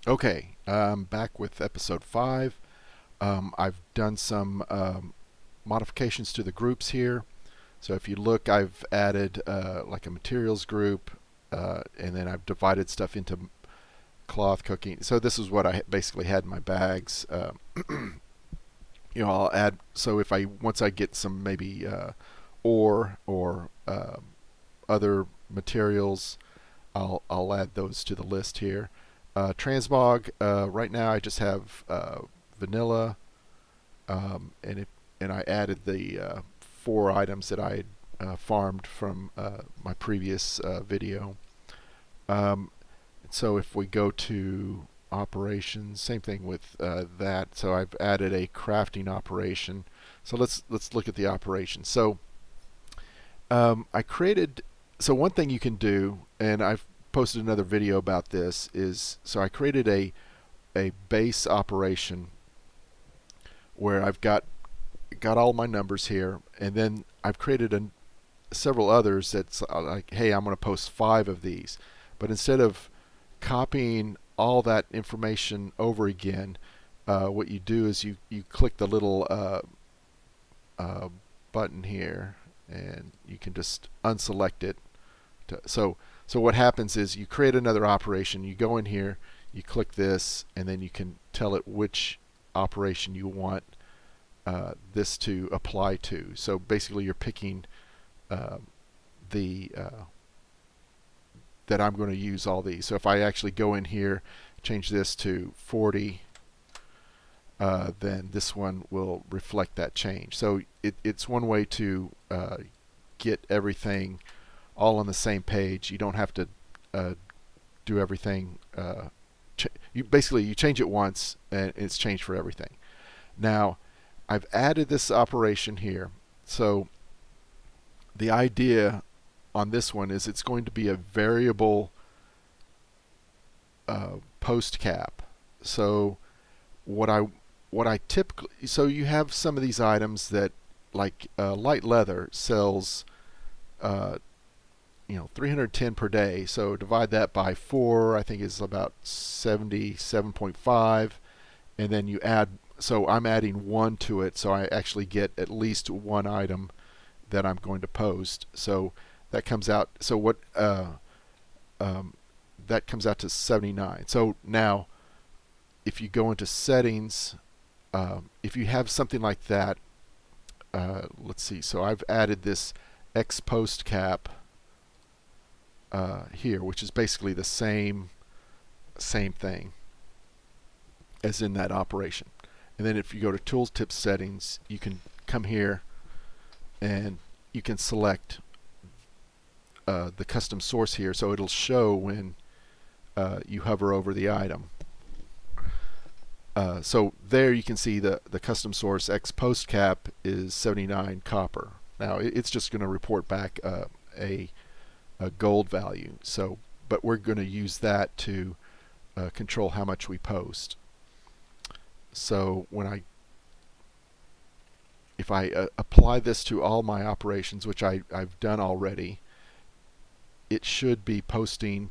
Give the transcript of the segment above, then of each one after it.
Okay, back with episode 5. I've done some modifications to the groups here. So if you look, I've added like a materials group, and then I've divided stuff into cloth, cooking. So this is what I basically had in my bags. I'll add. So if I once I get some maybe ore or other materials, I'll add those to the list here. Transmog. Right now, I just have vanilla, and I added the 4 items that I had farmed from my previous video. Um, so if we go to operations, same thing with that. So I've added a crafting operation. So let's look at the operation. So I created. So one thing you can do, and I've posted another video about this, is so I created a base operation where I've got all my numbers here, and then I've created several others that's like, hey, I'm going to post 5 of these, but instead of copying all that information over again, what you do is you click the little uh, button here, and you can just unselect it. So what happens is you create another operation. You go in here, you click this, and then you can tell it which operation you want this to apply to. So basically, you're picking uh, the that I'm going to use all these. So if I actually go in here, change this to 40, then this one will reflect that change. So it's one way to get everything all on the same page. You don't have to do everything. You change it once, and it's changed for everything. Now, I've added this operation here. So the idea on this one is it's going to be a variable post cap. So what I typically, so you have some of these items that, like light leather sells uh, 310 per day. So divide that by 4, I think is about 77.5, and then you add. So I'm adding 1 to it, so I actually get at least 1 item that I'm going to post. So that comes out. So what um, that comes out to 79. So now, if you go into settings, if you have something like that, let's see. So I've added this X post cap here, which is basically the same thing as in that operation. And then if you go to tooltip settings, you can come here and you can select the custom source here, so it'll show when you hover over the item. So there you can see the custom source X post cap is 79 copper. Now it's just going to report back a gold value. So, but we're going to use that to control how much we post. So if I apply this to all my operations, which I've done already, it should be posting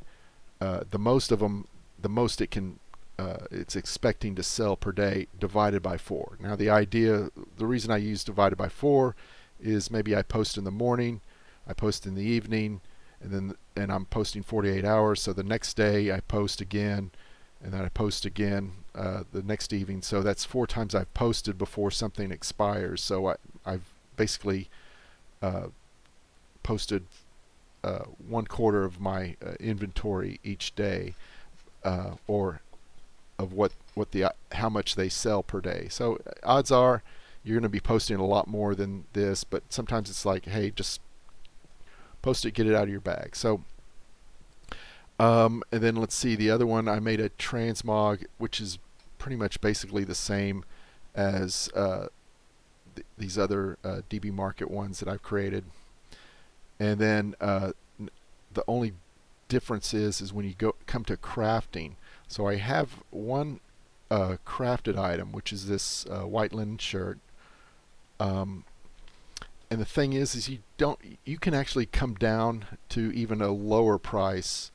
the most of them, the most it's expecting to sell per day divided by 4. Now the reason I use divided by 4 is maybe I post in the morning, I post in the evening, and I'm posting 48 hours. So the next day I post again, and then I post again the next evening. So that's 4 times I've posted before something expires. So I've basically posted 1/4 of my inventory each day, or of how much they sell per day. So odds are you're going to be posting a lot more than this, but sometimes it's like, hey, just post it, get it out of your bag. So and then let's see, the other one, I made a transmog, which is pretty much basically the same as these other DB Market ones that I've created. And then the only difference is when you come to crafting. So I have one crafted item, which is this white linen shirt. And the thing is you can actually come down to even a lower price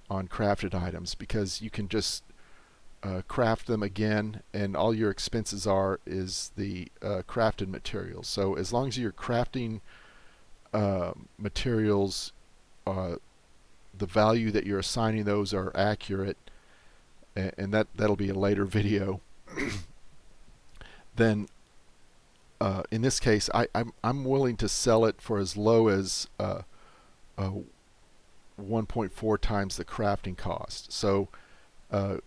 on crafted items, because you can just craft them again, and all your expenses is the crafted materials. So as long as you're crafting materials, the value that you're assigning those are accurate, and that'll be a later video, then in this case I'm willing to sell it for as low as 1.4 times the crafting cost. So the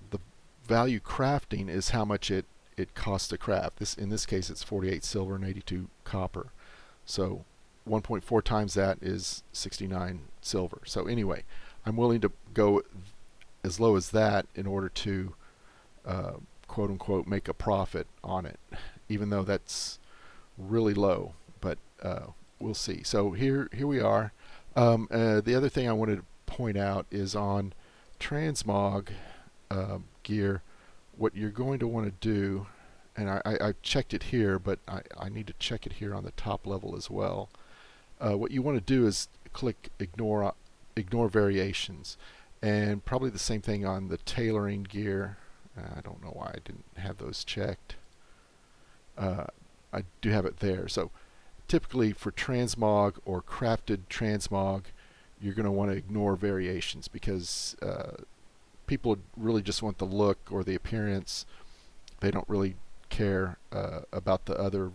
value crafting is how much it costs to craft. In this case it's 48 silver and 82 copper. So 1.4 times that is 69 silver. So anyway, I'm willing to go as low as that in order to quote unquote make a profit on it, even though that's really low, but we'll see. So here we are. The other thing I wanted to point out is on transmog gear, what you're going to want to do, and I checked it here, but I need to check it here on the top level as well. What you want to do is click ignore variations, and probably the same thing on the tailoring gear. I don't know why I didn't have those checked. I do have it there. So typically for transmog or crafted transmog, you're going to want to ignore variations, because people really just want the look or the appearance. They don't really care about the other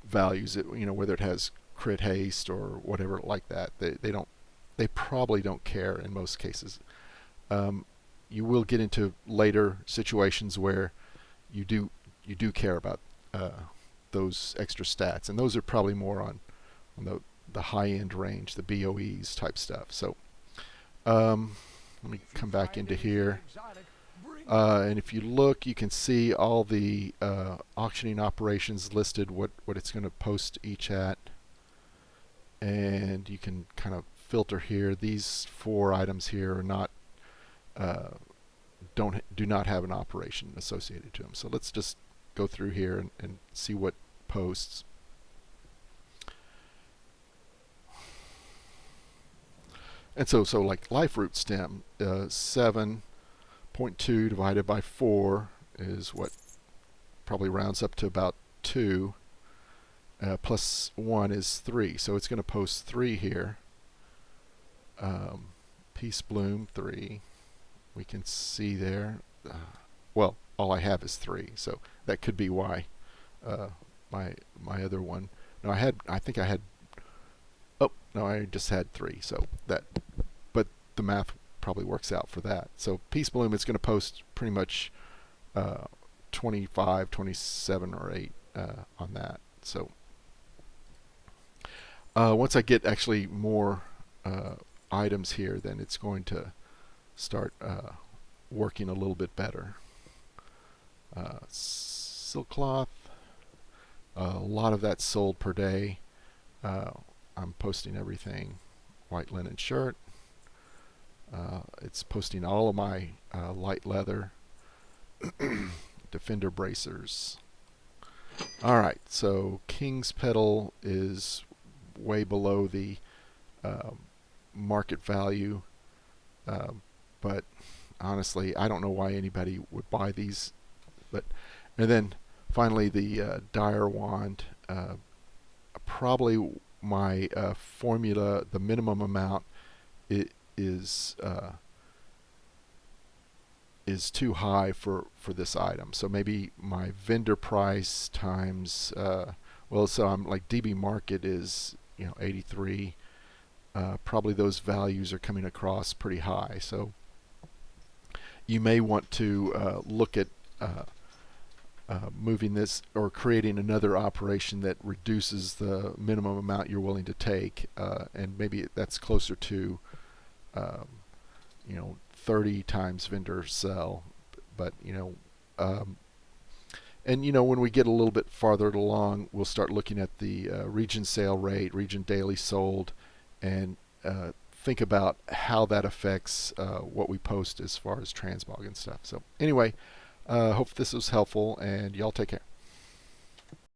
values, whether it has crit haste or whatever like that. They probably don't care in most cases. You will get into later situations where you do care about those extra stats, and those are probably more on the high-end range, the BOEs type stuff. So let me come back into here, and if you look, you can see all the auctioning operations listed, what it's going to post each at, and you can kind of filter here. These 4 items here are not do not have an operation associated to them. So let's just go through here and see what posts. And so like life root stem, 7.2 divided by 4 is what probably rounds up to about 2. Plus 1 is 3. So it's going to post 3 here. Peace bloom 3. We can see there. Well, all I have is 3, so that could be why my other one. No, I think I had. Oh no, I just had 3. So that, but the math probably works out for that. So Peace Bloom is going to post pretty much 25, 27, or 8 on that. So once I get actually more items here, then it's going to start working a little bit better. Silk cloth, a lot of that sold per day. I'm posting everything. White linen shirt. It's posting all of my light leather. Defender bracers. Alright, so King's Petal is way below the market value, but honestly I don't know why anybody would buy these. And then finally the dire wand, probably my formula, the minimum amount is too high for this item. So maybe my vendor price times so I'm like DB market is 83. Probably those values are coming across pretty high. So you may want to look at moving this or creating another operation that reduces the minimum amount you're willing to take, and maybe that's closer to 30 times vendor sell. But when we get a little bit farther along, we'll start looking at the region sale rate, region daily sold, and think about how that affects what we post as far as transmog and stuff. So anyway, hope this was helpful, and y'all take care.